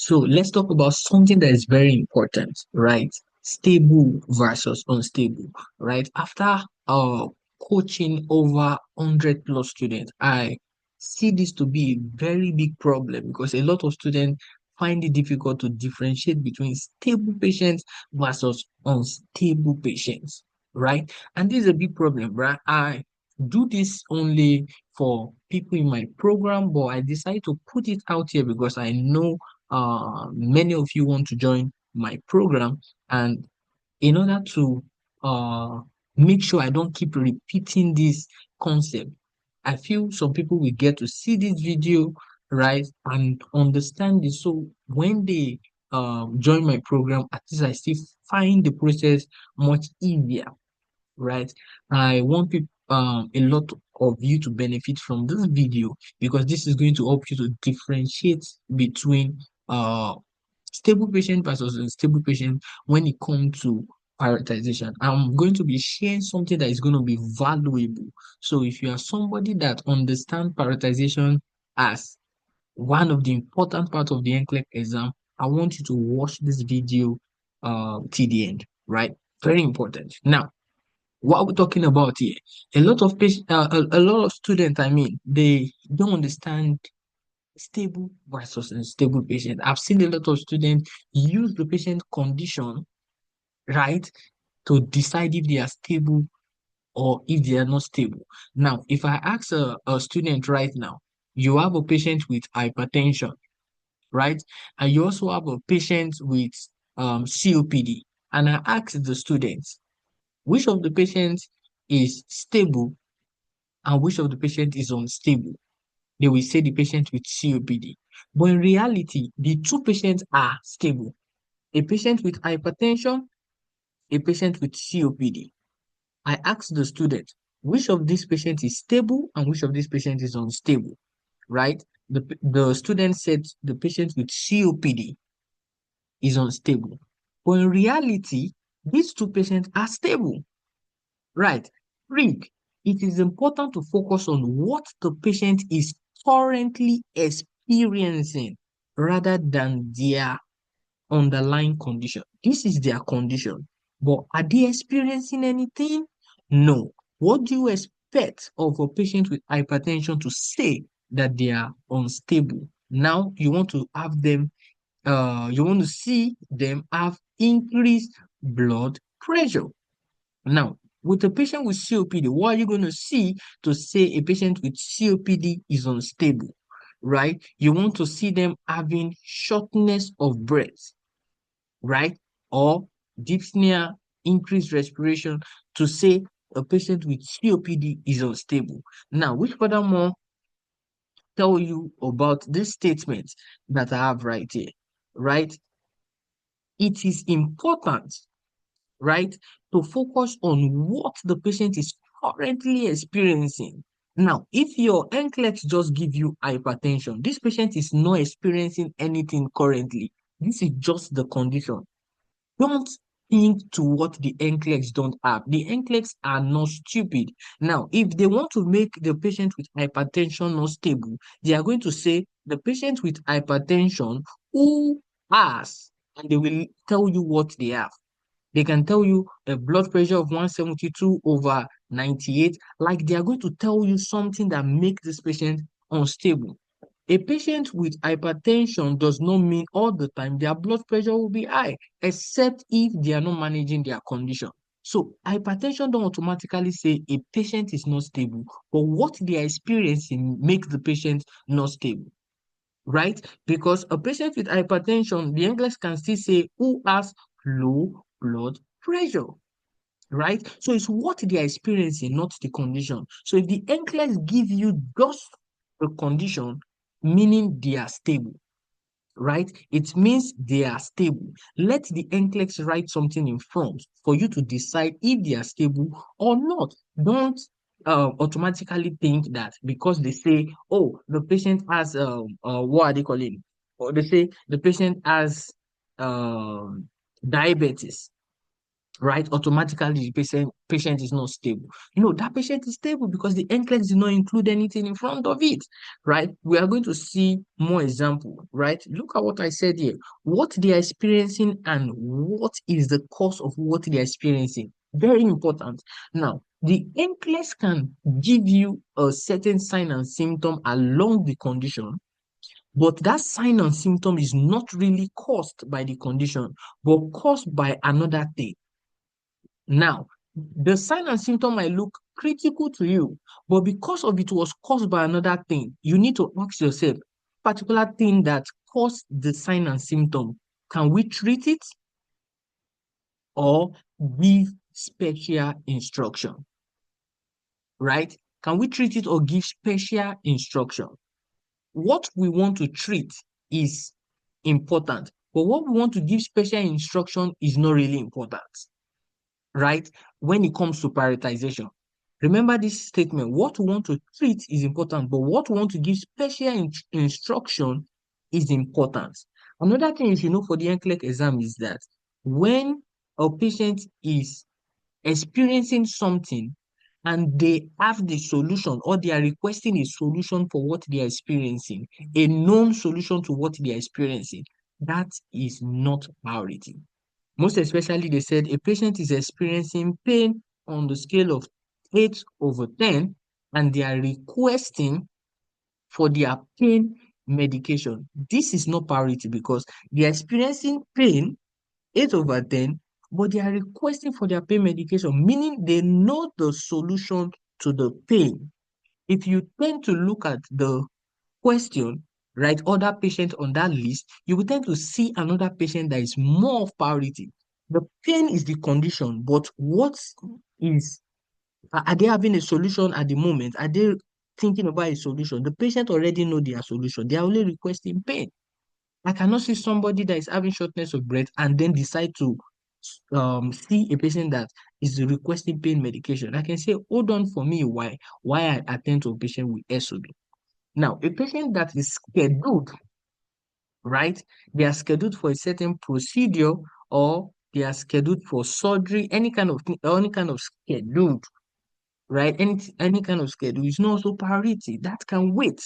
So let's talk about something that is very important, right? Stable versus unstable, right? After coaching over 100 plus students, I see this to be a very big problem because a lot of students find it difficult to differentiate between stable patients versus unstable patients, right? And this is a big problem, right? I do this only for people in my program, but I decided to put it out here because I know many of you want to join my program, and in order to uh make sure I don't keep repeating this concept, I feel some people will get to see this video, right, and understand it. So when they join my program, at least I still find the process much easier, right? I want people, a lot of you to benefit from this video because this is going to help you to differentiate between stable patient versus unstable patient when it comes to prioritization. I'm going to be sharing something that is going to be valuable. So if you are somebody that understands prioritization as one of the important part of the NCLEX exam, I want you to watch this video till the end, right? Very important. Now, what we're talking about here, a lot of a lot of students, I mean, they don't understand stable versus unstable patient. I've seen a lot of students use the patient condition, right, to decide if they are stable or if they are not stable. Now, if I ask a student right now, you have a patient with hypertension, right, and you also have a patient with COPD, and I ask the students, which of the patients is stable and which of the patient is unstable? They will say the patient with COPD. But in reality, the two patients are stable. A patient with hypertension, a patient with COPD. I asked the student, which of these patients is stable and which of these patients is unstable, right? The student said the patient with COPD is unstable. But in reality, these two patients are stable. Right. Rick, it is important to focus on what the patient is currently experiencing rather than their underlying condition. This is their condition. But are they experiencing anything? No. What do you expect of a patient with hypertension to say that they are unstable? Now you want to have them, you want to see them have increased blood pressure. Now, with a patient with COPD, what are you going to see to say a patient with COPD is unstable, right? You want to see them having shortness of breath, right? Or dyspnea, increased respiration to say a patient with COPD is unstable. Now, which furthermore tell you about this statement that I have right here, right? It is important, right, to focus on what the patient is currently experiencing. Now, if your NCLEX just give you hypertension, this patient is not experiencing anything currently. This is just the condition. Don't think to what the NCLEX don't have. The NCLEX are not stupid. Now, if they want to make the patient with hypertension not stable, they are going to say the patient with hypertension who has, and they will tell you what they have. They can tell you a blood pressure of 172 over 98, like they are going to tell you something that makes this patient unstable. A patient with hypertension does not mean all the time their blood pressure will be high, except if they are not managing their condition. So hypertension don't automatically say a patient is not stable, but what they are experiencing makes the patient not stable, right? Because a patient with hypertension, the English can still say who has low blood pressure, right? So it's what they are experiencing, not the condition. So if the NCLEX give you just the condition, meaning they are stable, right? It means they are stable. Let the NCLEX write something in front for you to decide if they are stable or not. Don't automatically think that because they say, oh, the patient has what are they calling? Or they say the patient has diabetes, right? Automatically the patient is not stable. No, that patient is stable because the NCLEX did not include anything in front of it, right? We are going to see more example, right? Look at what I said here. What they are experiencing and what is the cause of what they are experiencing. Very important. Now, the NCLEX can give you a certain sign and symptom along the condition, but that sign and symptom is not really caused by the condition, but caused by another thing. Now, the sign and symptom might look critical to you, but because of it was caused by another thing, you need to ask yourself, particular thing that caused the sign and symptom, can we treat it or give special instruction, right? Can we treat it or give special instruction? What we want to treat is important, but what we want to give special instruction is not really important, right? When it comes to prioritization. Remember this statement, what we want to treat is important, but what we want to give special instruction is important. Another thing you should know for the NCLEX exam is that when a patient is experiencing something and they have the solution or they are requesting a solution for what they are experiencing, a known solution to what they are experiencing, that is not priority. Most especially, they said a patient is experiencing pain on the scale of 8/10, and they are requesting for their pain medication. This is not priority because they are experiencing pain 8/10, but they are requesting for their pain medication, meaning they know the solution to the pain. If you tend to look at the question, right, other patient on that list, you will tend to see another patient that is more of priority. The pain is the condition, but what is, are they having a solution at the moment? Are they thinking about a solution? The patient already know their solution. They are only requesting pain. I cannot see somebody that is having shortness of breath and then decide to see a patient that is requesting pain medication. I can say, hold on for me, why I attend to a patient with SOB. Now, a patient that is scheduled, right? They are scheduled for a certain procedure or they are scheduled for surgery, any kind of thing, any kind of scheduled, right? Any kind of schedule is not also priority. That can wait.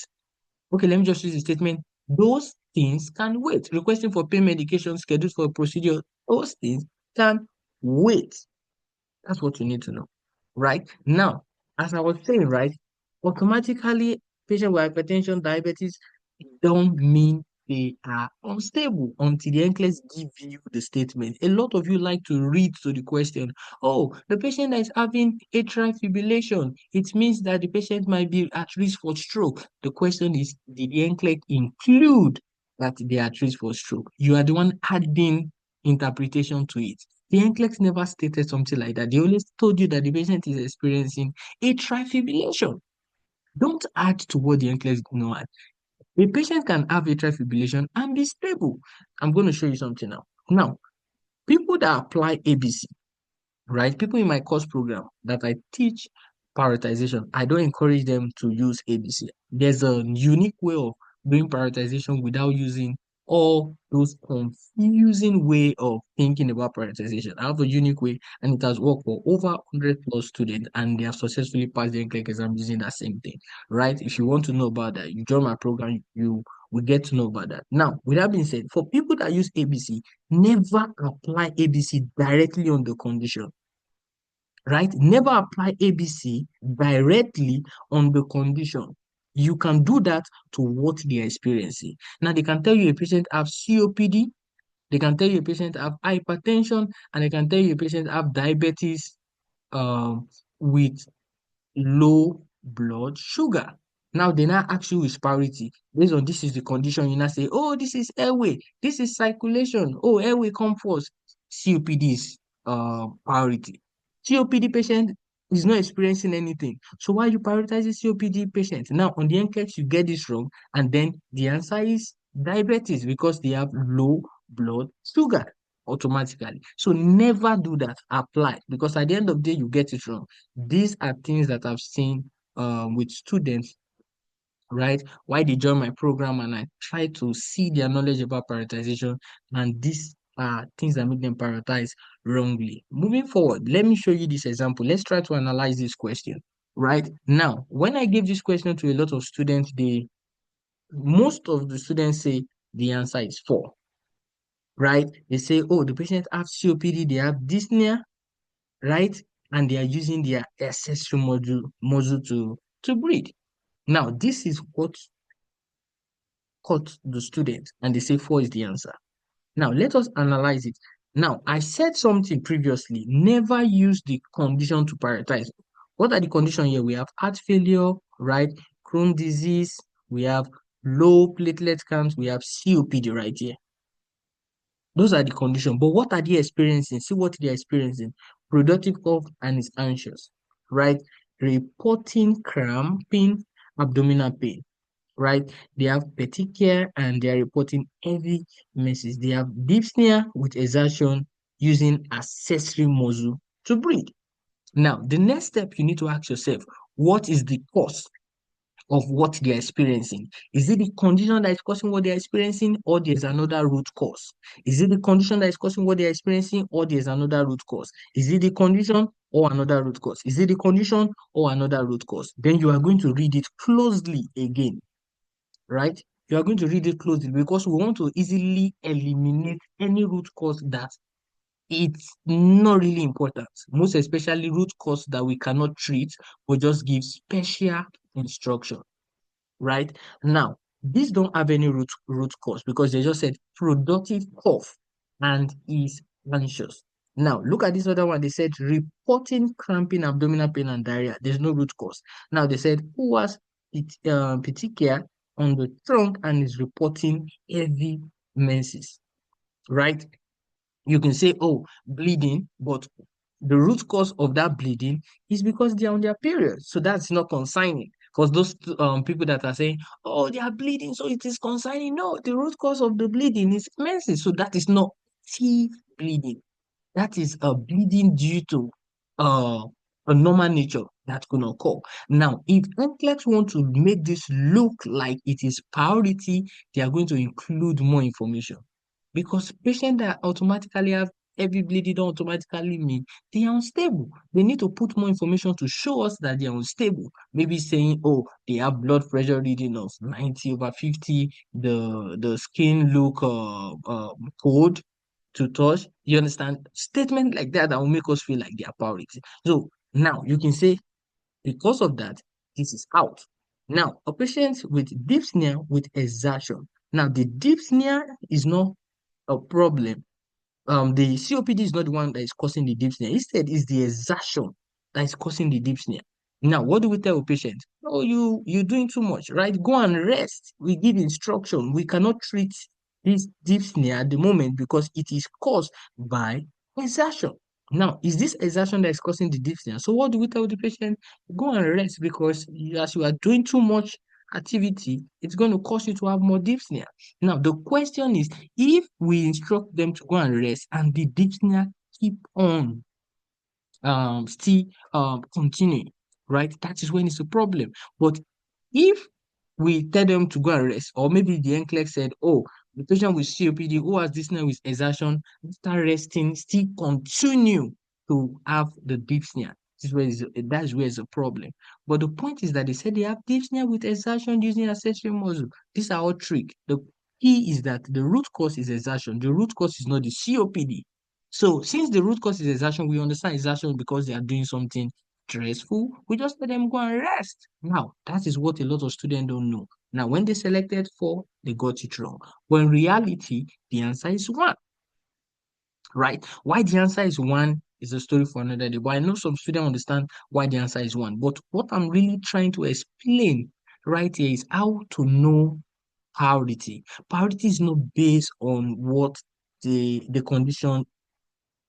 Okay, let me just use the statement. Those things can wait. Requesting for pain medication scheduled for a procedure, those things can wait. That's what you need to know, right? Now, as I was saying, right, automatically patient with hypertension, diabetes don't mean they are unstable until the NCLEX give you the statement. A lot of you like to read to the question, oh, the patient that is having atrial fibrillation, it means that the patient might be at risk for stroke. The question is, did the NCLEX include that they are at risk for stroke? You are the one adding interpretation to it. The NCLEX never stated something like that. They always told you that the patient is experiencing atrial fibrillation. Don't add to what the NCLEX did not add. A patient can have atrial fibrillation and be stable. I'm going to show you something now. Now, people that apply ABC, right? People in my course program that I teach prioritization, I don't encourage them to use ABC. There's a unique way of doing prioritization without using all those confusing way of thinking about prioritization. I have a unique way and it has worked for over 100 plus students and they have successfully passed the NCLEX exam using that same thing, right? If you want to know about that, you join my program, you will get to know about that. Now, with that being said, for people that use ABC, never apply ABC directly on the condition, right? Never apply ABC directly on the condition. You can do that to what they are experiencing. Now, they can tell you a patient have COPD, they can tell you a patient have hypertension, and they can tell you a patient have diabetes with low blood sugar. Now they now ask you with priority. Based on this is the condition, you now say, oh, this is airway, this is circulation. Oh, airway come first. COPD is priority. COPD patient is not experiencing anything. So why you prioritizing COPD patient? Now on the NCLEX, you get this wrong, and then the answer is diabetes because they have low blood sugar automatically. So never do that. Apply because at the end of the day, you get it wrong. These are things that I've seen with students, right? Why they join my program and I try to see their knowledge about prioritization, and this are things that make them prioritize wrongly. Moving forward, let me show you this example. Let's try to analyze this question. Right now, when I gave this question to a lot of students, most of the students say the answer is 4. Right? They say, oh, the patient has COPD, they have dyspnea, right? And they are using their accessory muscle to breathe. Now, this is what caught the student, and they say 4 is the answer. Now, let us analyze it. Now, I said something previously, never use the condition to prioritize. What are the conditions here? We have heart failure, right? Crohn's disease, we have low platelet counts, we have COPD right here. Those are the conditions. But what are they experiencing? See what they're experiencing. Productive cough and is anxious, right? Reporting cramping, abdominal pain, right? They have petechiae and they are reporting heavy menses. They have dyspnea with exertion using accessory muscle to breathe. Now, the next step you need to ask yourself, what is the cause of what they're experiencing? Is it the condition that is causing what they're experiencing, or there's another root cause? Is it the condition that is causing what they're experiencing, or there's another root cause? Is it the condition or another root cause? Is it the condition or another root cause? Then you are going to read it closely again, right? You are going to read it closely because we want to easily eliminate any root cause that it's not really important. Most especially root cause that we cannot treat, we just give special instruction, right? Now, these don't have any root cause because they just said productive cough and is anxious. Now, look at this other one. They said reporting cramping, abdominal pain, and diarrhea. There's no root cause. Now, they said who has petechiae on the trunk and is reporting heavy menses, right? You can say, oh, bleeding, but the root cause of that bleeding is because they are on their period. So that's not consigning. For those people that are saying, oh, they are bleeding, so it is consigning. No, the root cause of the bleeding is menses. So that is not T bleeding. That is a bleeding due to uh, a normal nature that could occur. Now, if NCLEX want to make this look like it is priority, they are going to include more information. Because patients that automatically have heavy bleeding don't automatically mean they are unstable. They need to put more information to show us that they are unstable. Maybe saying, oh, they have blood pressure reading of 90/50, the skin look cold to touch. You understand? Statement like that will make us feel like they are priority. So now you can say, because of that, this is out. Now, a patient with dyspnea with exertion. Now, the dyspnea is not a problem. The COPD is not the one that is causing the dyspnea. Instead, it's the exertion that is causing the dyspnea. Now, what do we tell a patient? Oh, you're doing too much, right? Go and rest. We give instruction. We cannot treat this dyspnea at the moment because it is caused by exertion. Now, is this exertion that is causing the dyspnea? So what do we tell the patient? Go and rest because as you are doing too much activity, it's going to cause you to have more dyspnea. Now, the question is, if we instruct them to go and rest and the dyspnea keep on still continuing, right? That is when it's a problem. But if we tell them to go and rest, or maybe the NCLEX said, oh, the patient with COPD who has dyspnea with exertion, start resting, still continue to have the dyspnea. That's where it's a problem. But the point is that they said they have dyspnea with exertion using accessory muscle. These are all trick. The key is that the root cause is exertion. The root cause is not the COPD. So since the root cause is exertion, we understand exertion because they are doing something stressful. We just let them go and rest. Now, that is what a lot of students don't know. Now, when they selected 4, they got it wrong. When in reality, the answer is 1, right? Why the answer is 1 is a story for another day. But I know some students understand why the answer is 1. But what I'm really trying to explain right here is how to know priority. Priority is not based on what the condition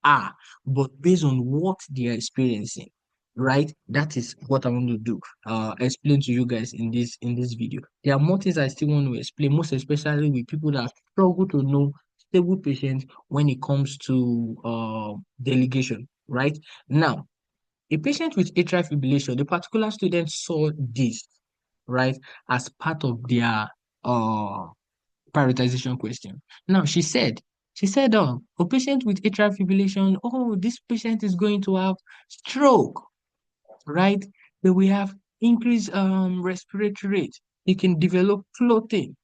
are, but based on what they are experiencing, right? That is what I want to do. Explain to you guys in this video. There are more things I still want to explain, most especially with people that struggle to know stable patients when it comes to delegation, right? Now, a patient with atrial fibrillation, the particular student saw this, right, as part of their prioritization question. Now, She said, a patient with atrial fibrillation, oh, this patient is going to have stroke, right? Then we have increased respiratory rate. It can develop floating.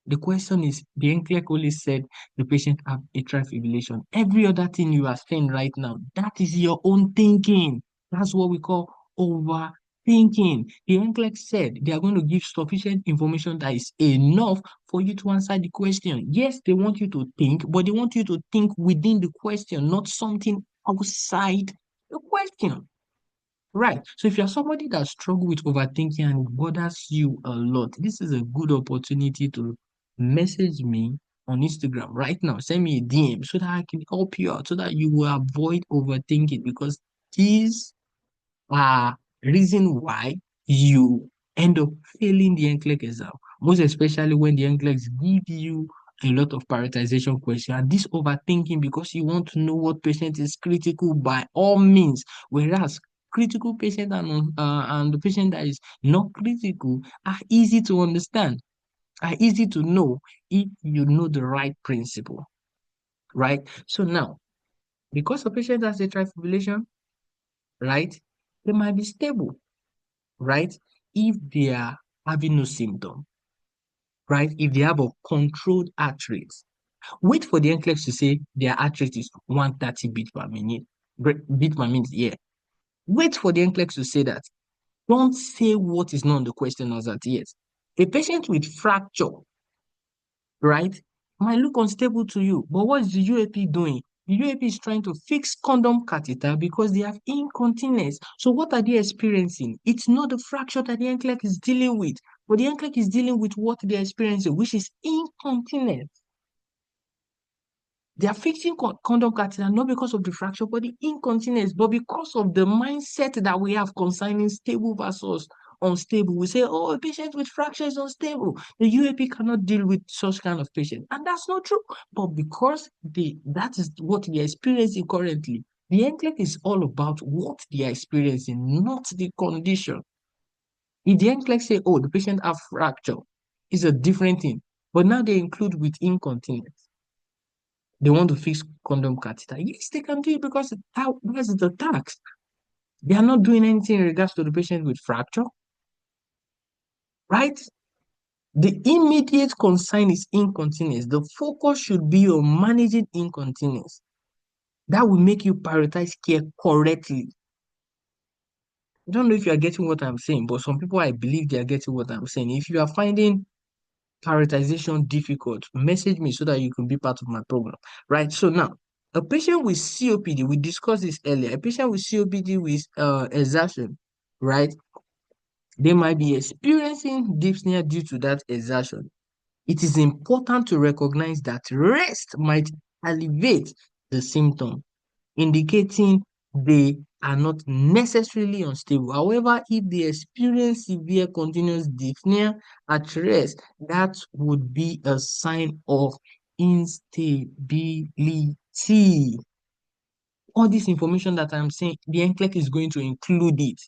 The question is, the NCLEX only said the patient have atrial fibrillation. Every other thing you are saying right now, that is your own thinking. That's what we call overthinking. The NCLEX said they are going to give sufficient information that is enough for you to answer the question. Yes, they want you to think, but they want you to think within the question, not something outside the question. Right. So if you're somebody that struggles with overthinking and it bothers you a lot, this is a good opportunity to message me on Instagram right now. Send me a DM so that I can help you out, so that you will avoid overthinking, because these reason why you end up failing the NCLEX exam, most especially when the NCLEX give you a lot of prioritization questions. And this overthinking because you want to know what patient is critical by all means, whereas critical patient and the patient that is not critical are easy to understand, are easy to know if you know the right principle, right? So now, because a patient has atrial fibrillation, right, they might be stable, right? If they are having no symptom, right? If they have a controlled heart rate, wait for the NCLEX to say their heart rate is 130 beat per minute, beat per minute, yeah. Wait for the NCLEX to say that. Don't say what is not on the question as at yet. A patient with fracture, right, might look unstable to you, but what is the UAP doing? The UAP is trying to fix condom catheter because they have incontinence. So what are they experiencing? It's not the fracture that the NCLEX is dealing with, but the NCLEX is dealing with what they're experiencing, which is incontinence. They are fixing condom catheter not because of the fracture, but the incontinence, but because of the mindset that we have concerning stable versus unstable. We say, oh, a patient with fracture is unstable. The UAP cannot deal with such kind of patient. And that's not true. But because that is what they are experiencing currently, the NCLEX is all about what they are experiencing, not the condition. If the NCLEX say, oh, the patient have fracture, it's a different thing. But now they include with incontinence. They want to fix condom catheter. Yes, they can do it because that's the tax. They are not doing anything in regards to the patient with fracture, right? The immediate concern is incontinence. The focus should be on managing incontinence. That will make you prioritize care correctly. I don't know if you are getting what I'm saying, but some people, I believe they are getting what I'm saying. If you are finding prioritization difficult, message me so that you can be part of my program, right? So now, a patient with COPD, we discussed this earlier, a patient with COPD with exertion, right? They might be experiencing dyspnea due to that exertion. It is important to recognize that rest might alleviate the symptom, indicating they are not necessarily unstable. However, if they experience severe continuous dyspnea at rest, that would be a sign of instability. All this information that I'm saying, the NCLEX is going to include it.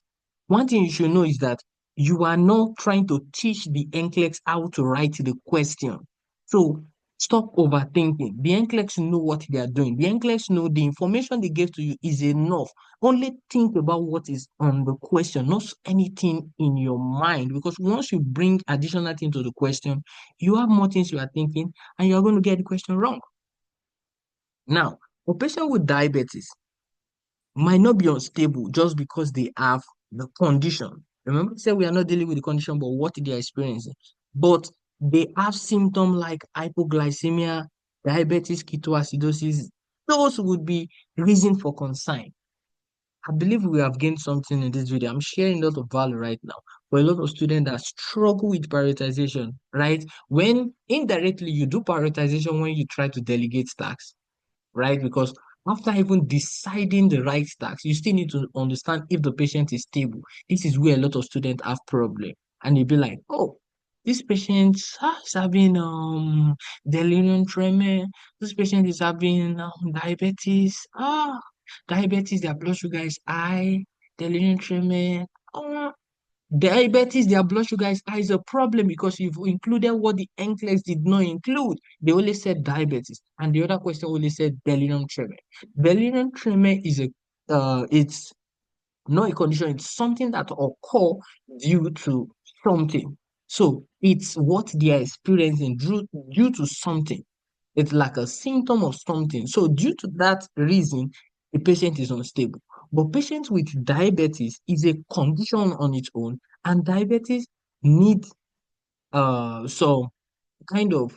One thing you should know is that you are not trying to teach the NCLEX how to write the question. So stop overthinking. The NCLEX know what they are doing. The NCLEX know the information they gave to you is enough. Only think about what is on the question, not anything in your mind. Because once you bring additional thing to the question, you have more things you are thinking, and you are going to get the question wrong. Now, a patient with diabetes might not be unstable just because they have the condition. Remember, I said we are not dealing with the condition, but what they are experiencing. But they have symptoms like hypoglycemia, diabetes, ketoacidosis. Those would be reason for concern. I believe we have gained something in this video. I'm sharing a lot of value right now for a lot of students that struggle with prioritization, right? When indirectly you do prioritization when you try to delegate tasks, right? Because after even deciding the right tax, you still need to understand if the patient is stable. This is where a lot of students have problem, and you'll be like, oh, this patient is having delirium tremor. This patient is having diabetes. Diabetes, their blood sugar is high. Delirium tremor. Diabetes, their blood sugar is high is a problem because you've included what the NCLEX did not include. They only said diabetes, and the other question only said delirium tremor. Delirium tremor is it's not a condition, it's something that occur due to something. So it's what they are experiencing due to something. It's like a symptom of something. So due to that reason, the patient is unstable. But patients with diabetes is a condition on its own, and diabetes needs some kind of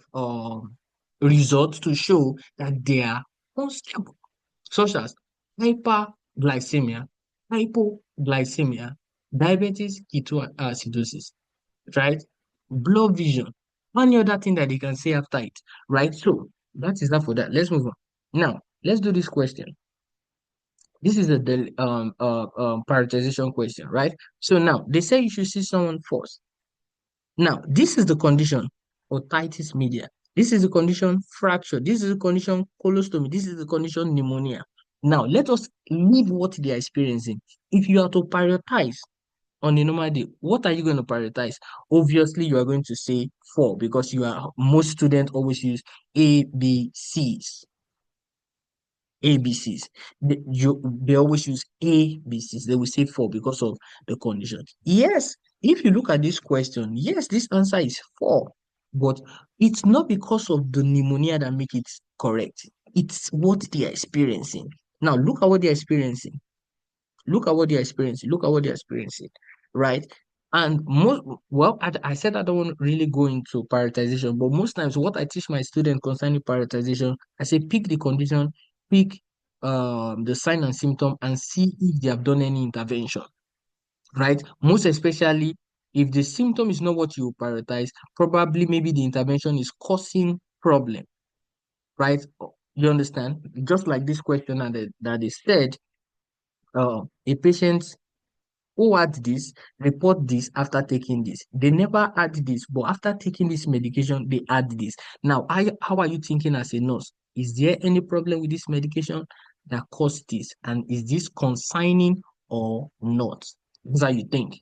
results to show that they are unstable, such as hyperglycemia, hypoglycemia, diabetes ketoacidosis, right? Blood vision, any other thing that they can say after it, right? So that is that for that. Let's move on. Now, let's do this question. This is a prioritization question, right? So now they say you should see someone first. Now, this is the condition otitis media. This is the condition fracture. This is the condition colostomy. This is the condition pneumonia. Now, let us leave what they are experiencing. If you are to prioritize on a normal day, what are you going to prioritize? Obviously, you are going to say four because you are most students always use A, B, C's. ABCs. They always use ABCs. They will say four because of the condition. Yes, if you look at this question, yes, this answer is four, but it's not because of the pneumonia that make it correct. It's what they are experiencing. Now, look at what they're experiencing. Look at what they're experiencing. Look at what they're experiencing, right? And most, well, I said I don't want to really go into prioritization, but most times what I teach my students concerning prioritization, I say pick the condition, pick the sign and symptom, and see if they have done any intervention, right? Most especially if the symptom is not what you prioritize, probably maybe the intervention is causing problem, right? You understand? Just like this question that they said, a patient who had this, report this after taking this. They never had this, but after taking this medication, they had this. Now, how are you thinking as a nurse? Is there any problem with this medication that caused this? And is this consigning or not? That's how you think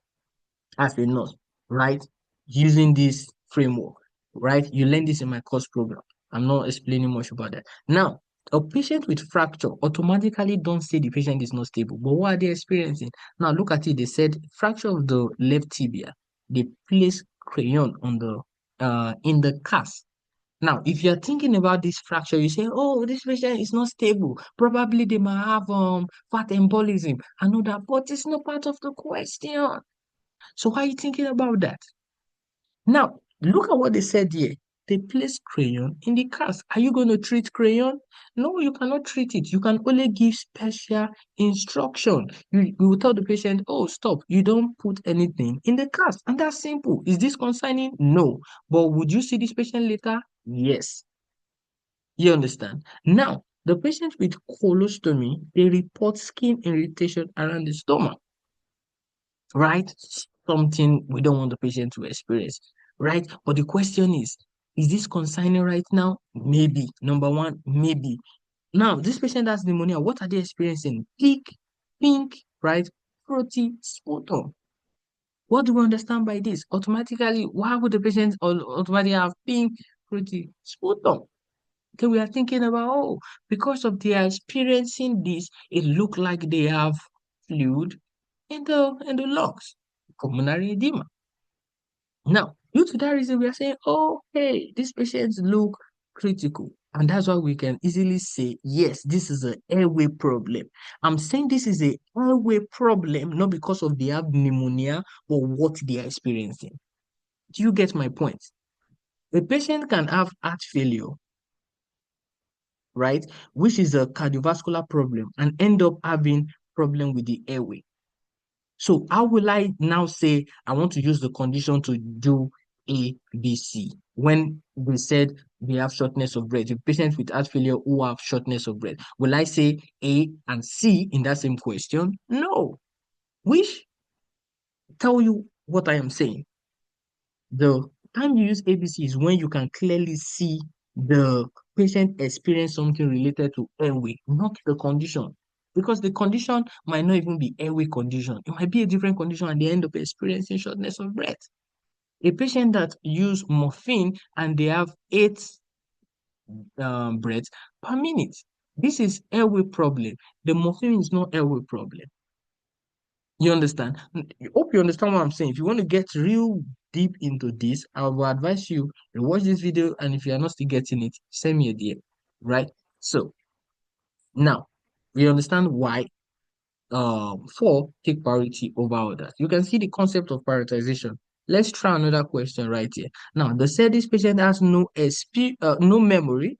as a nurse, right? Using this framework, right? You learn this in my course program. I'm not explaining much about that. Now, a patient with fracture automatically don't say the patient is not stable, but what are they experiencing? Now, look at it. They said fracture of the left tibia. They place crayon on the in the cast. Now, if you're thinking about this fracture, you say, "Oh, this patient is not stable. Probably they might have fat embolism." I know that, but it's not part of the question. So why are you thinking about that? Now, look at what they said here. They place crayon in the cast. Are you going to treat crayon? No, you cannot treat it. You can only give special instruction. You will tell the patient, oh, stop. You don't put anything in the cast. And that's simple. Is this concerning? No. But would you see this patient later? Yes. You understand? Now, the patient with colostomy, they report skin irritation around the stomach, right? Something we don't want the patient to experience, right? But the question is this concerning right now? Maybe. Number one, maybe. Now, this patient has pneumonia. What are they experiencing? Pink, right? Frothy sputum. What do we understand by this? Automatically, why would the patient automatically have pink, frothy sputum? Okay, we are thinking about, oh, because of they are experiencing this, it look like they have fluid in the lungs, pulmonary edema. Now, due to that reason, we are saying, oh, hey, these patients look critical. And that's why we can easily say, yes, this is an airway problem. I'm saying this is a airway problem, not because of they have pneumonia or what they are experiencing. Do you get my point? A patient can have heart failure, right, which is a cardiovascular problem, and end up having problem with the airway. So how will I now say I want to use the condition to do A, B, C when they said they have shortness of breath? The patients with heart failure who have shortness of breath, will I say A and C in that same question? No. Which tell you what I am saying. The time you use ABC is when you can clearly see the patient experience something related to airway, not the condition. because the condition might not even be airway condition. It might be a different condition and they end up experiencing shortness of breath. A patient that use morphine and they have 8 breaths per minute. This is airway problem. The morphine is not airway problem. You understand? Hope you understand what I'm saying. If you want to get real deep into this, I will advise you to watch this video, and if you are not still getting it, send me a DM. Right? So now we understand why 4 take priority over others. You can see the concept of prioritization. Let's try another question right here. Now, they said this patient has no memory,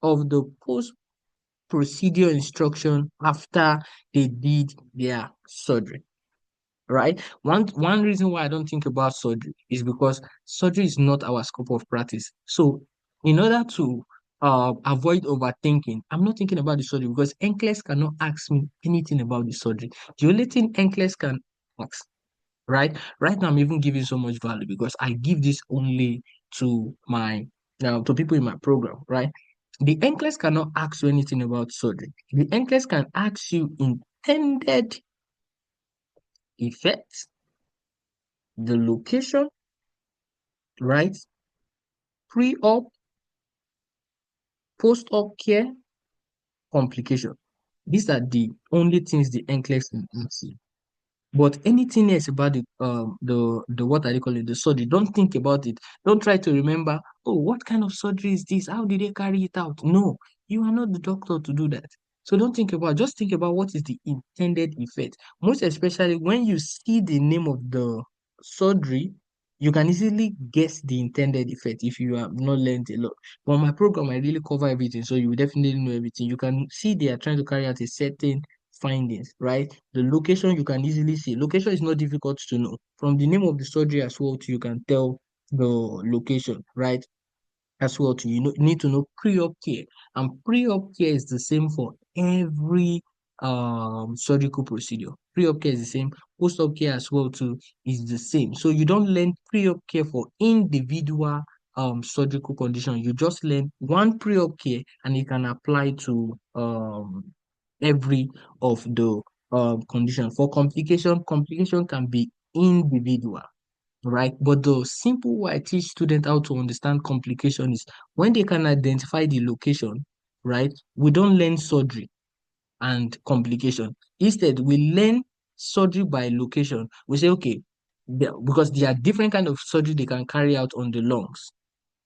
of the post procedure instruction after they did their surgery, right? One reason why I don't think about surgery is because surgery is not our scope of practice. So in order to avoid overthinking, I'm not thinking about the surgery because NCLEX cannot ask me anything about the surgery. The only thing NCLEX can ask, right? Right now I'm even giving so much value because I give this only to my to people in my program, right? The NCLEX cannot ask you anything about surgery. The NCLEX can ask you intended effects, the location, right? Pre-op, post-op care, complication. These are the only things the NCLEX can ask you. But anything else about the what are they call it, the surgery, don't think about it. Don't try to remember, oh, what kind of surgery is this? How did they carry it out? No, you are not the doctor to do that. So don't think about, just think about what is the intended effect. Most especially when you see the name of the surgery, you can easily guess the intended effect if you have not learned a lot. But my program, I really cover everything, so you will definitely know everything. You can see they are trying to carry out a certain findings, right? The location you can easily see. Location is not difficult to know. From the name of the surgery as well, too, you can tell the location, right? As well too. You need to know pre-op care. And pre-op care is the same for every surgical procedure. Pre-op care is the same. Post-op care as well too is the same. So you don't learn pre-op care for individual surgical condition. You just learn one pre-op care and you can apply to every of the condition. For complication, complication can be individual, right? But the simple way I teach students how to understand complication is when they can identify the location, right? We don't learn surgery and complication. Instead, we learn surgery by location. We say, okay, because there are different kind of surgery they can carry out on the lungs,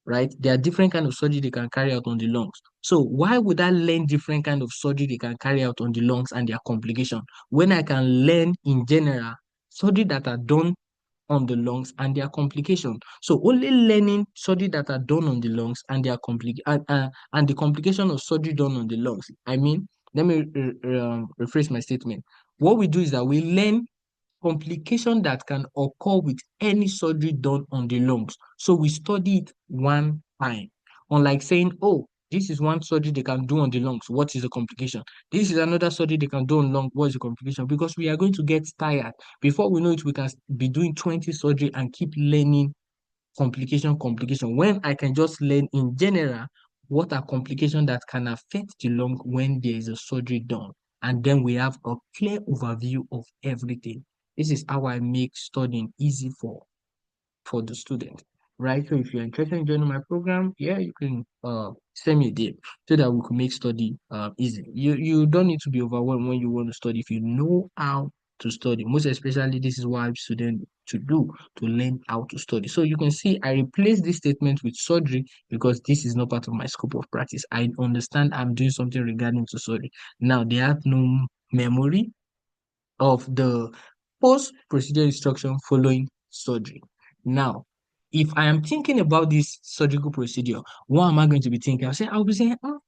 right? There are different kind of surgery they can carry out on the lungs. So why would I learn different kind of surgery they can carry out on the lungs and their complication when I can learn in general surgery that are done on the lungs and their complication? So only learning surgery that are done on the lungs and their and the complication of surgery done on the lungs. Let me rephrase my statement. What we do is that we learn complication that can occur with any surgery done on the lungs. So we study it one time. Unlike saying, oh, this is one surgery they can do on the lungs. What is the complication? This is another surgery they can do on lung. What is the complication? Because we are going to get tired. Before we know it, we can be doing 20 surgery and keep learning complication. When I can just learn in general what are complications that can affect the lung when there is a surgery done. And then we have a clear overview of everything. This is how I make studying easy for the student, right? So if you're interested in joining my program, yeah, you can send me a DM so that we can make study easy. You don't need to be overwhelmed when you want to study if you know how to study. Most especially, this is what I help students to do, to learn how to study. So you can see I replace this statement with surgery because this is not part of my scope of practice. I understand I'm doing something regarding to surgery. Now they have no memory of the post-procedure instruction following surgery. Now, if I am thinking about this surgical procedure, what am I going to be thinking? I'll be saying, oh,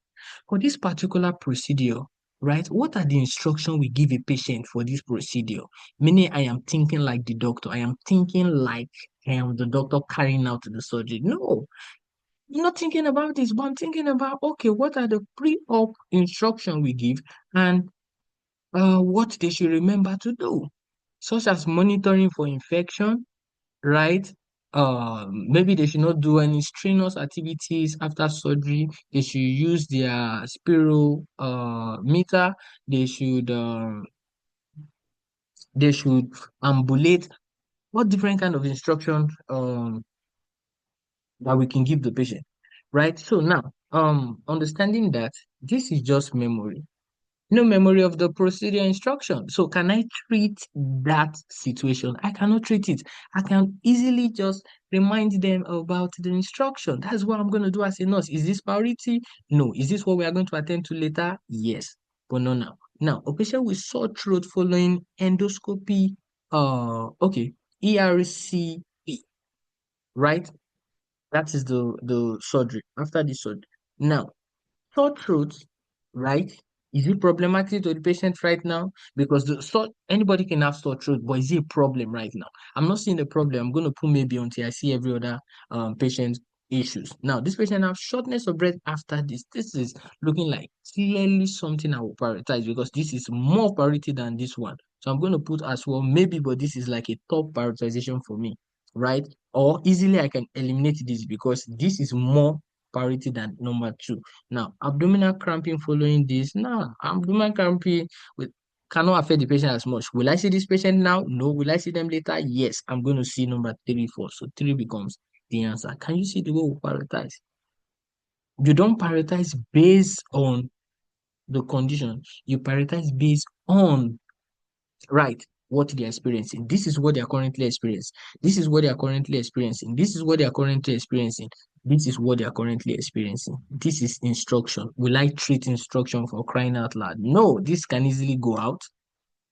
for this particular procedure, right? What are the instructions we give a patient for this procedure? Meaning, I am thinking like the doctor. I am thinking like I am the doctor carrying out the surgery. No, I'm not thinking about this, but I'm thinking about, okay, what are the pre-op instruction we give and what they should remember to do, such as monitoring for infection, right? maybe they should not do any strenuous activities after surgery. They should use their spiral meter. They should they should ambulate. What different kind of instruction that we can give the patient, right? So now, understanding that this is just memory, no memory of the procedure instruction. So can I treat that situation? I cannot treat it. I can easily just remind them about the instruction. That's what I'm going to do as a nurse. Is this priority? No. Is this what we are going to attend to later? Yes, but no now. Now, a patient with sore throat following endoscopy, okay, ERCP, right? That is the surgery, after the surgery. Now, sore throat, right? Is it problematic to the patient right now? Because anybody can have sore throat, but is it a problem right now? I'm not seeing the problem. I'm going to put maybe until I see every other patient issues. Now, this patient have shortness of breath after this. This is looking like clearly something I will prioritize because this is more priority than this one. So I'm going to put as well, maybe, but this is like a top prioritization for me, right? Or easily I can eliminate this because this is more priority than number two. Now, abdominal cramping following this. Now, abdominal cramping with cannot affect the patient as much. Will I see this patient now? No. Will I see them later? Yes. I'm going to see number three first. So three becomes the answer. Can you see the way we prioritize? You don't prioritize based on the condition. You prioritize based on, right, what they're experiencing. This is what they are currently experiencing. This is what they are currently experiencing. This is what they are currently experiencing. This is what they are currently experiencing. This is instruction. Will I treat instruction for crying out loud? No, this can easily go out,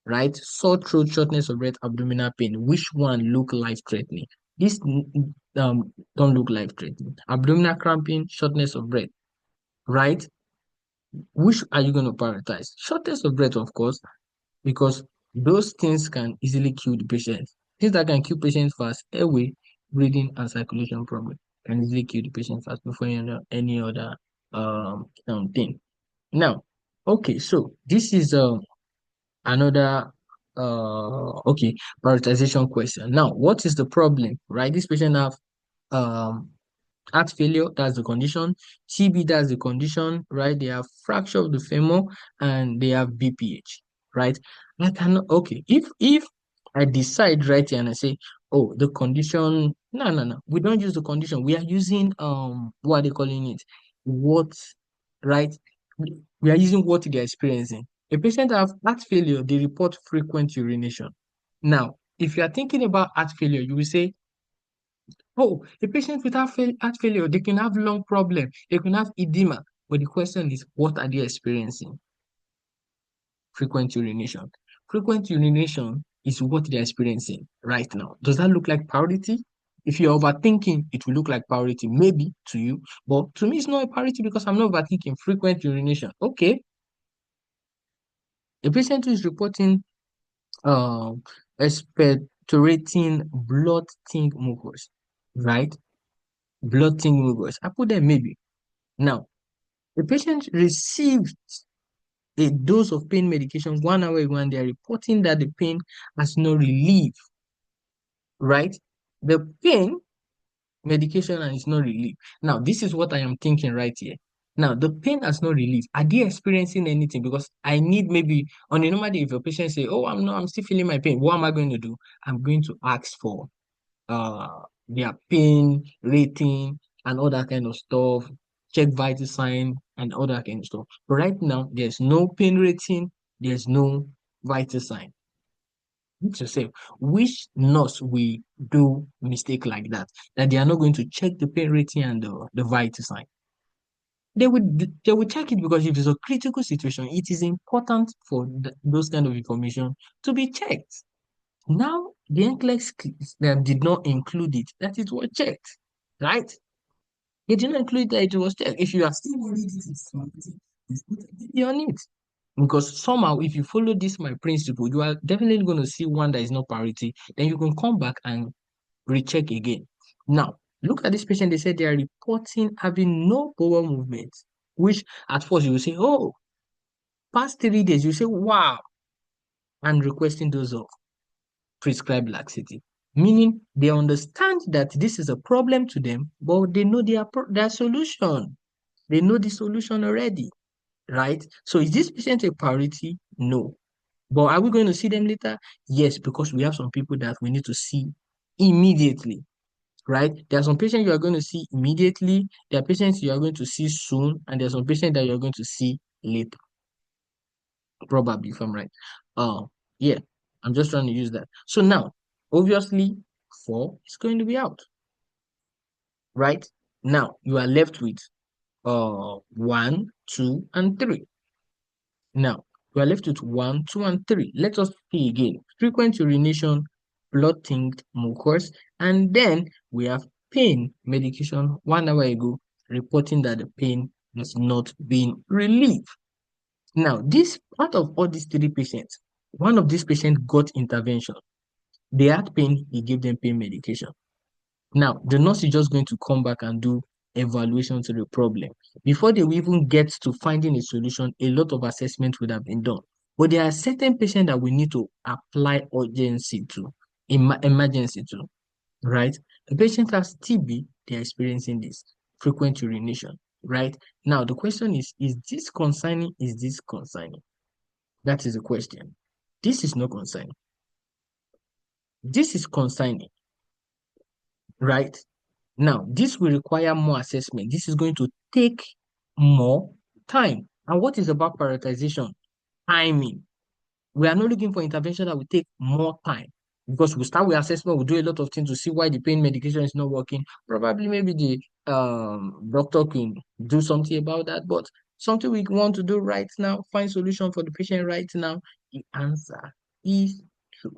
right? Sore throat, shortness of breath, abdominal pain. Which one look life-threatening? This don't look life-threatening. Abdominal cramping, shortness of breath, right? Which are you going to prioritize? Shortness of breath, of course, because those things can easily kill the patient. Things that can kill patients fast, airway, breathing, and circulation problem can easily kill the patient fast before any other thing. Now, okay, so this is another okay prioritization question. Now, what is the problem? Right, this patient have um heart failure, that's the condition. TB, that's the condition, right? They have fracture of the femur and they have BPH, right? I cannot, okay, if I decide right here and I say, oh, the condition, no, no, no, we don't use the condition. We are using what are they calling it? What, right? We are using what they're experiencing. A patient have heart failure, they report frequent urination. Now, if you are thinking about heart failure, you will say, oh, a patient with heart failure, they can have lung problem, they can have edema. But the question is, what are they experiencing? Frequent urination. Frequent urination is what they're experiencing right now. Does that look like priority? If you're overthinking, it will look like priority, maybe to you, but to me, it's not a priority because I'm not overthinking frequent urination. Okay, a patient who is reporting um expectorating blood thin mucus, right? Blood thin mucus. I put them maybe. Now, the patient received a dose of pain medication 1 hour ago and they're reporting that the pain has no relief, right? The pain medication and it's not relief. Now, this is what I am thinking right here. Now, the pain has no relief. Are they experiencing anything? Because I need maybe on a normal day, if a patient say, oh, I'm still feeling my pain, what am I going to do? I'm going to ask for their pain rating and all that kind of stuff, check vital sign and all that kind of stuff. But right now, there's no pain rating, there's no vital sign. Ask yourself, which nurse will do mistake like that? That they are not going to check the pain rating and the vital sign. They will check it because if it's a critical situation, it is important for those kind of information to be checked. Now, the NCLEX did not include it, that it was checked, right? They did not include that it was checked. If you are still worried, it is you on it. Because somehow, if you follow this my principle, you are definitely going to see one that is not priority. Then you can come back and recheck again. Now, look at this patient. They said they are reporting having no bowel movement, which at first you will say, oh, past 3 days, you say, wow, and requesting those of prescribed laxative. meaning they understand that this is a problem to them, but they know their solution. They know the solution already, right? So is this patient a priority? No. But are we going to see them later? Yes, because we have some people that we need to see immediately, right? There are some patients you are going to see immediately, there are patients you are going to see soon, and there are some patients that you are going to see later, probably, if I'm right. Uh, yeah, I'm just trying to use that. So now, obviously, 4 is going to be out, right? Now, you are left with 1, 2, and 3. Now, we are left with 1, 2, and 3. Let us see again. Frequent urination, blood thinned mucus, and then we have pain medication 1 hour ago reporting that the pain has not been relieved. Now, this part of all these 3 patients, one of these patients got intervention. They had pain, he gave them pain medication. Now, the nurse is just going to come back and do evaluation to the problem. Before they will even get to finding a solution, a lot of assessment would have been done. But there are certain patients that we need to apply urgency to, emergency to, right? The patient has TB, they are experiencing this frequent urination, right? Now, the question is this concerning? Is this concerning? That is the question. This is not concerning. This is concerning, right? Now, this will require more assessment. This is going to take more time. And what is about prioritization? Timing. We are not looking for intervention that will take more time because we start with assessment, we do a lot of things to see why the pain medication is not working. Probably maybe the doctor can do something about that, but something we want to do right now, find solution for the patient right now, the answer is true.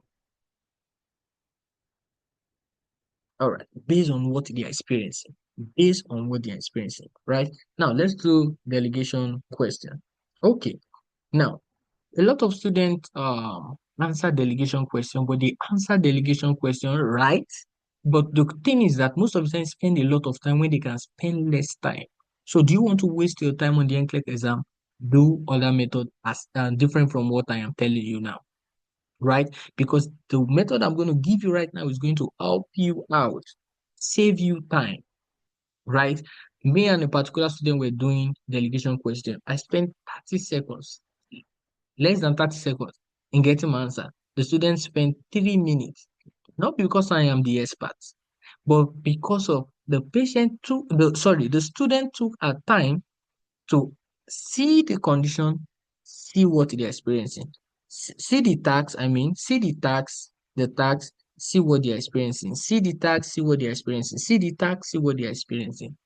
All right, based on what they are experiencing, based on what they are experiencing, right? Now, let's do delegation question. Okay, now, a lot of students answer delegation question, but they answer delegation question right. But the thing is that most of the time spend a lot of time when they can spend less time. So do you want to waste your time on the NCLEX exam? Do other method as different from what I am telling you now, right? Because the method I'm going to give you right now is going to help you out, save you time, right? Me and a particular student were doing delegation question. I spent 30 seconds, less than 30 seconds in getting my answer. The student spent 3 minutes, not because I am the expert, but because of the student took a time to see the condition, see what they're experiencing. See the tax, see the tax, see what they're experiencing. See the tax, see what they're experiencing. See the tax, see what they're experiencing.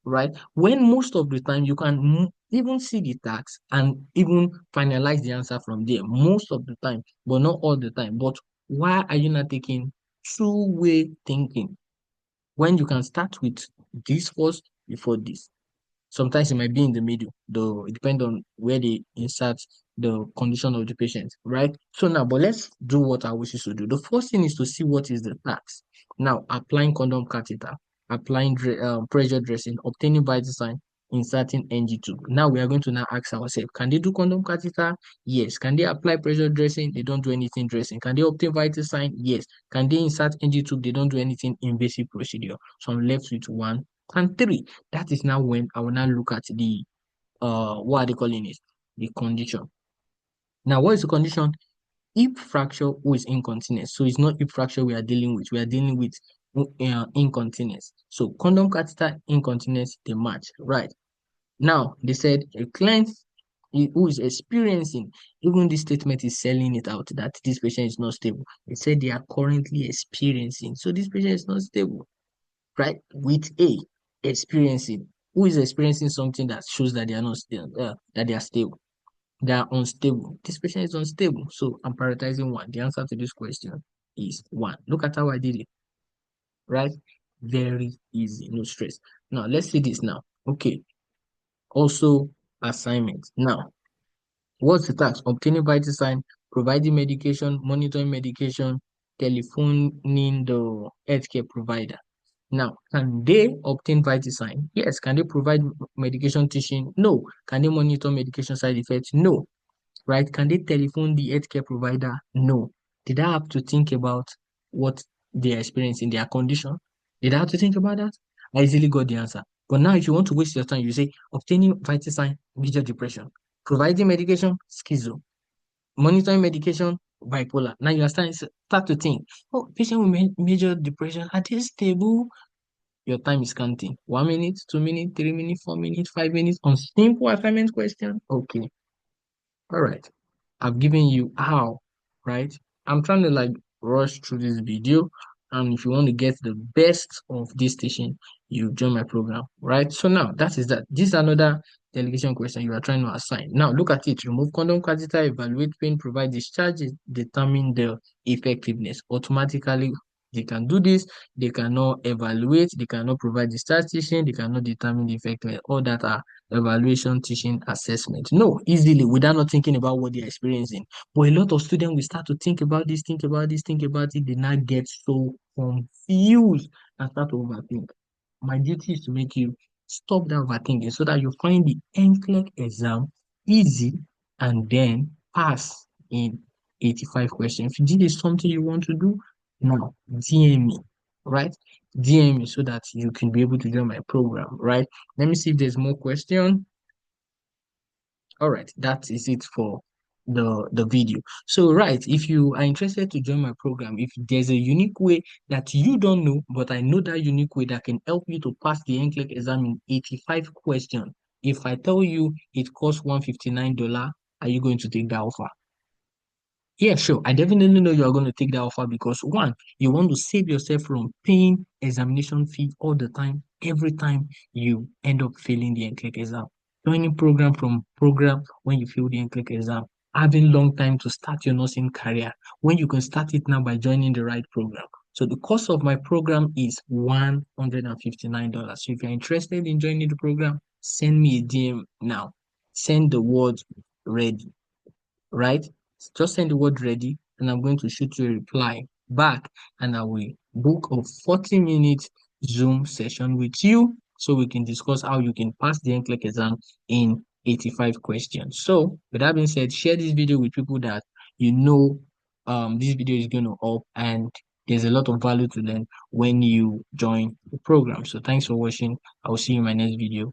Right? When most of the time you can even see the tax and even finalize the answer from there, most of the time, but not all the time. But why are you not taking two-way thinking when you can start with this first before this? Sometimes it might be in the middle, though it depends on where they insert the condition of the patient, right? So now, but let's do what I wish you to do. The first thing is to see what is the tax. Now, applying condom catheter, applying pressure dressing, obtaining vital sign, inserting NG tube. Now we are going to now ask ourselves, can they do condom catheter? Yes. Can they apply pressure dressing? They don't do anything dressing. Can they obtain vital sign? Yes. Can they insert NG tube? They don't do anything invasive procedure. So I'm left with 1 and 3. That is now when I will now look at the what are they calling it? The condition. Now, what is the condition? Hip fracture who is incontinence. So it's not hip fracture we are dealing with. We are dealing with incontinence. So condom catheter incontinence, they match, right? Now they said a client who is experiencing, even this statement is selling it out that this patient is not stable. They said they are currently experiencing. So this patient is not stable, right? With a experiencing, who is experiencing something that shows that they are not still that they are stable. They are unstable. This patient is unstable. So I'm prioritizing 1. The answer to this question is 1. Look at how I did it, right? Very easy, no stress. Now let's see this now. Okay. Also assignment. Now, what's the task? Obtaining vital sign, providing medication, monitoring medication, telephoning the healthcare provider. Now, can they obtain vital sign? Yes. Can they provide medication teaching? No. Can they monitor medication side effects? No. Right? Can they telephone the healthcare provider? No. Did I have to think about what their experience, in their condition. Did I have to think about that? I easily got the answer. But now, if you want to waste your time, you say obtaining vital sign, major depression, providing medication, schizo, monitoring medication, bipolar. Now you are starting to start to think, oh, patient with major depression, are they stable? Your time is counting. 1 minute, 2 minutes, 3 minutes, 4 minutes, 5 minutes on simple assignment question. Okay. All right. I've given you how, right? I'm trying to like rush through this video. And if you want to get the best of this station, you join my program, right? So now that is that. This is another delegation question you are trying to assign. Now look at it. Remove condom catheter, evaluate pain, provide discharge, determine the effectiveness. Automatically, they can do this. They cannot evaluate. They cannot provide discharge teaching. They cannot determine the effectiveness. All that are evaluation, teaching, assessment. No, easily without not thinking about what they're experiencing. But a lot of students will start to think about this, think about this, think about it. They now get so confused and start to overthink. My duty is to make you stop that overthinking so that you find the NCLEX exam easy and then pass in 85 questions. If this is something you want to do, now DM me, right? DM me so that you can be able to join my program, right? Let me see if there's more question. All right, that is it for the video. So, right, if you are interested to join my program, if there's a unique way that you don't know, but I know that unique way that can help you to pass the NCLEX exam in 85 questions. If I tell you it costs $159, are you going to take that offer? Yeah, sure. I definitely know you are going to take that offer because one, you want to save yourself from paying examination fee all the time, every time you end up failing the NCLEX exam. Joining program from program when you fail the NCLEX exam, having long time to start your nursing career when you can start it now by joining the right program. So the cost of my program is $159. So if you're interested in joining the program, send me a DM now. Send the word ready, right? Just send the word ready, and I'm going to shoot you a reply back, and I will book a 40-minute Zoom session with you so we can discuss how you can pass the NCLEX exam in 85 questions. So, with that being said, share this video with people that you know this video is going to help, and there's a lot of value to learn when you join the program. So, thanks for watching. I will see you in my next video.